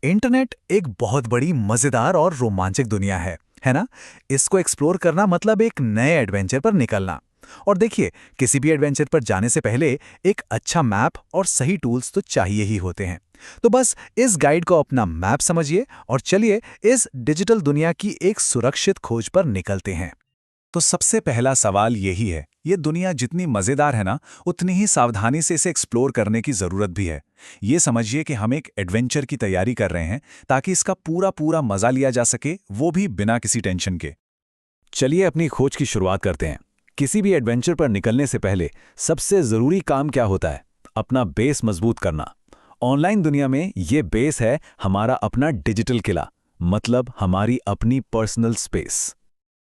Internet एक बहुत बड़ी मजेदार और रोमांचक दुनिया है ना? इसको एक्सप्लोर करना मतलब एक नए एडवेंचर पर निकलना। और देखिए, किसी भी एडवेंचर पर जाने से पहले एक अच्छा मैप और सही टूल्स तो चाहिए ही होते हैं। तो बस इस गाइड को अपना मैप समझिए और चलिए इस डिजिटल दुनिया की एक सुरक्षित खोज पर निकलते हैं। तो सबसे पहला सवाल यही है, ये दुनिया जितनी मजेदार है ना, उतनी ही सावधानी से इसे एक्सप्लोर करने की जरूरत भी है। ये समझिए कि हम एक एडवेंचर की तैयारी कर रहे हैं ताकि इसका पूरा पूरा मजा लिया जा सके, वो भी बिना किसी टेंशन के। चलिए अपनी खोज की शुरुआत करते हैं। किसी भी एडवेंचर पर निकलने से पहले सबसे जरूरी काम क्या होता है? अपना बेस मजबूत करना। ऑनलाइन दुनिया में ये बेस है हमारा अपना डिजिटल किला, मतलब हमारी अपनी पर्सनल स्पेस।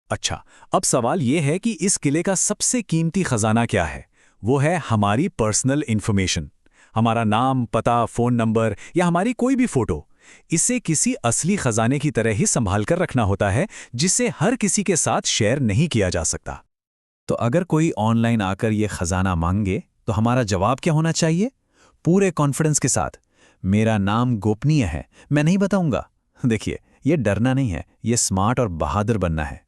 अच्छा, अब सवाल यह है कि इस किले का सबसे कीमती खजाना क्या है? वो है हमारी पर्सनल इंफॉर्मेशन। हमारा नाम, पता, फोन नंबर या हमारी कोई भी फोटो। इसे किसी असली खजाने की तरह ही संभाल कर रखना होता है, जिसे हर किसी के साथ शेयर नहीं किया जा सकता। तो अगर कोई ऑनलाइन आकर ये खजाना मांगे तो हमारा जवाब क्या होना चाहिए? पूरे कॉन्फिडेंस के साथ, मेरा नाम गोपनीय है, मैं नहीं बताऊंगा। देखिए, ये डरना नहीं है, ये स्मार्ट और बहादुर बनना है।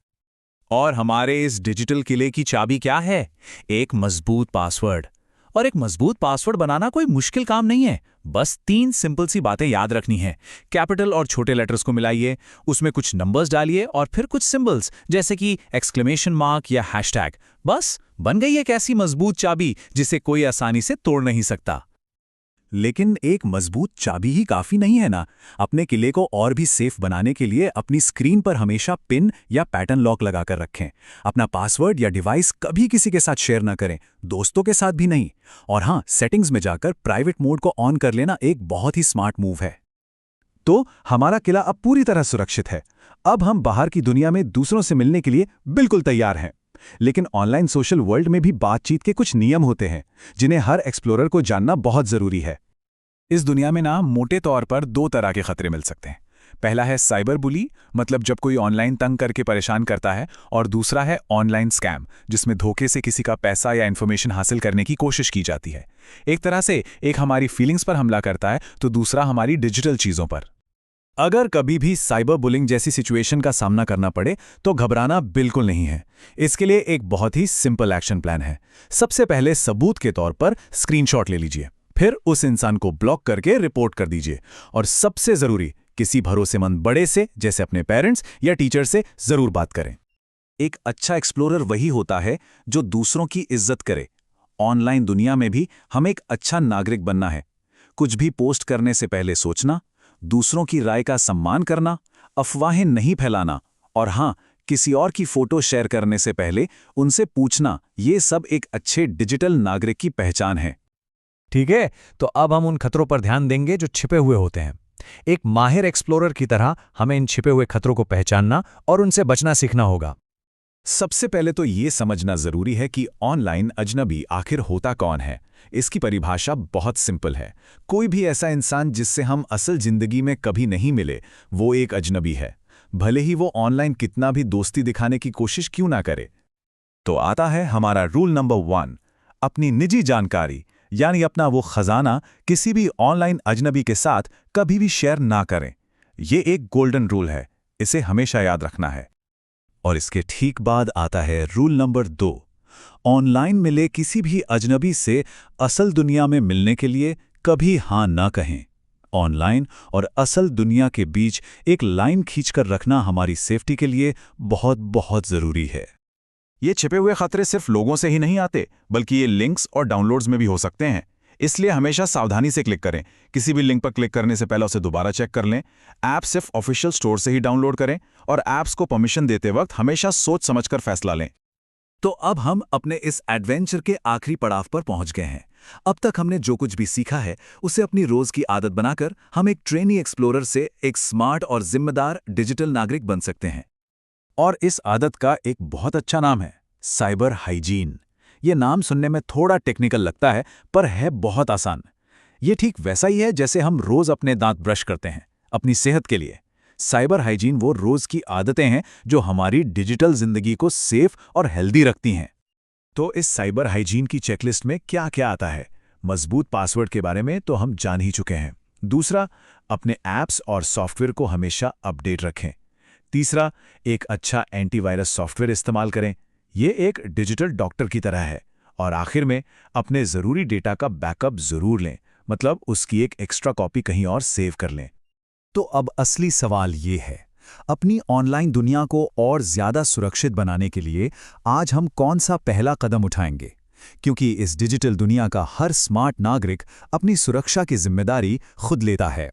और हमारे इस डिजिटल किले की चाबी क्या है? एक मजबूत पासवर्ड। और एक मजबूत पासवर्ड बनाना कोई मुश्किल काम नहीं है। बस 3 सिंपल सी बातें याद रखनी है। कैपिटल और छोटे लेटर्स को मिलाइए, उसमें कुछ नंबर्स डालिए और फिर कुछ सिंबल्स जैसे कि एक्सक्लेमेशन मार्क या हैशटैग। बस बन गई एक ऐसी मजबूत चाबी जिसे कोई आसानी से तोड़ नहीं सकता। लेकिन एक मजबूत चाबी ही काफी नहीं है ना। अपने किले को और भी सेफ बनाने के लिए अपनी स्क्रीन पर हमेशा पिन या पैटर्न लॉक लगाकर रखें। अपना पासवर्ड या डिवाइस कभी किसी के साथ शेयर ना करें, दोस्तों के साथ भी नहीं। और हाँ, सेटिंग्स में जाकर प्राइवेट मोड को ऑन कर लेना एक बहुत ही स्मार्ट मूव है। तो हमारा किला अब पूरी तरह सुरक्षित है। अब हम बाहर की दुनिया में दूसरों से मिलने के लिए बिल्कुल तैयार हैं। लेकिन ऑनलाइन सोशल वर्ल्ड में भी बातचीत के कुछ नियम होते हैं, जिन्हें हर एक्सप्लोरर को जानना बहुत जरूरी है। इस दुनिया में ना मोटे तौर पर 2 तरह के खतरे मिल सकते हैं। पहला है साइबर बुली, मतलब जब कोई ऑनलाइन तंग करके परेशान करता है, और दूसरा है ऑनलाइन स्कैम, जिसमें धोखे से किसी का पैसा या इन्फॉर्मेशन हासिल करने की कोशिश की जाती है। एक तरह से एक हमारी फीलिंग्स पर हमला करता है, तो दूसरा हमारी डिजिटल चीजों पर। अगर कभी भी साइबर बुलिंग जैसी सिचुएशन का सामना करना पड़े तो घबराना बिल्कुल नहीं है। इसके लिए एक बहुत ही सिंपल एक्शन प्लान है। सबसे पहले सबूत के तौर पर स्क्रीनशॉट ले लीजिए, फिर उस इंसान को ब्लॉक करके रिपोर्ट कर दीजिए, और सबसे जरूरी, किसी भरोसेमंद बड़े से जैसे अपने पेरेंट्स या टीचर से जरूर बात करें। एक अच्छा एक्सप्लोरर वही होता है जो दूसरों की इज्जत करे। ऑनलाइन दुनिया में भी हमें एक अच्छा नागरिक बनना है। कुछ भी पोस्ट करने से पहले सोचना, दूसरों की राय का सम्मान करना, अफवाहें नहीं फैलाना, और हाँ, किसी और की फोटो शेयर करने से पहले उनसे पूछना, ये सब एक अच्छे डिजिटल नागरिक की पहचान है। ठीक है, तो अब हम उन खतरों पर ध्यान देंगे जो छिपे हुए होते हैं। एक माहिर एक्सप्लोरर की तरह हमें इन छिपे हुए खतरों को पहचानना और उनसे बचना सीखना होगा। सबसे पहले तो ये समझना जरूरी है कि ऑनलाइन अजनबी आखिर होता कौन है। इसकी परिभाषा बहुत सिंपल है। कोई भी ऐसा इंसान जिससे हम असल जिंदगी में कभी नहीं मिले, वो एक अजनबी है, भले ही वो ऑनलाइन कितना भी दोस्ती दिखाने की कोशिश क्यों ना करे। तो आता है हमारा रूल नंबर 1, अपनी निजी जानकारी यानी अपना वो खजाना किसी भी ऑनलाइन अजनबी के साथ कभी भी शेयर ना करें। ये एक गोल्डन रूल है, इसे हमेशा याद रखना है। और इसके ठीक बाद आता है रूल नंबर 2, ऑनलाइन मिले किसी भी अजनबी से असल दुनिया में मिलने के लिए कभी हाँ ना कहें। ऑनलाइन और असल दुनिया के बीच एक लाइन खींचकर रखना हमारी सेफ्टी के लिए बहुत बहुत जरूरी है। ये छिपे हुए खतरे सिर्फ लोगों से ही नहीं आते, बल्कि ये लिंक्स और डाउनलोड्स में भी हो सकते हैं। इसलिए हमेशा सावधानी से क्लिक करें। किसी भी लिंक पर क्लिक करने से पहले उसे दोबारा चेक कर लें। ऐप सिर्फ ऑफिशियल स्टोर से ही डाउनलोड करें, और ऐप्स को परमिशन देते वक्त हमेशा सोच समझकर फैसला लें। तो अब हम अपने इस एडवेंचर के आखिरी पड़ाव पर पहुंच गए हैं। अब तक हमने जो कुछ भी सीखा है, उसे अपनी रोज की आदत बनाकर हम एक ट्रेनी एक्सप्लोरर से एक स्मार्ट और जिम्मेदार डिजिटल नागरिक बन सकते हैं। और इस आदत का एक बहुत अच्छा नाम है, साइबर हाइजीन। ये नाम सुनने में थोड़ा टेक्निकल लगता है, पर है बहुत आसान। ये ठीक वैसा ही है जैसे हम रोज अपने दांत ब्रश करते हैं, अपनी सेहत के लिए। साइबर हाइजीन वो रोज की आदतें हैं जो हमारी डिजिटल जिंदगी को सेफ और हेल्दी रखती हैं। तो इस साइबर हाइजीन की चेकलिस्ट में क्या क्या आता है? मजबूत पासवर्ड के बारे में तो हम जान ही चुके हैं। दूसरा, अपने ऐप्स और सॉफ्टवेयर को हमेशा अपडेट रखें। तीसरा, एक अच्छा एंटीवायरस सॉफ्टवेयर इस्तेमाल करें। ये एक डिजिटल डॉक्टर की तरह है। और आखिर में अपने ज़रूरी डेटा का बैकअप ज़रूर लें, मतलब उसकी एक एक्स्ट्रा कॉपी कहीं और सेव कर लें। तो अब असली सवाल ये है, अपनी ऑनलाइन दुनिया को और ज्यादा सुरक्षित बनाने के लिए आज हम कौन सा पहला कदम उठाएंगे? क्योंकि इस डिजिटल दुनिया का हर स्मार्ट नागरिक अपनी सुरक्षा की जिम्मेदारी खुद लेता है।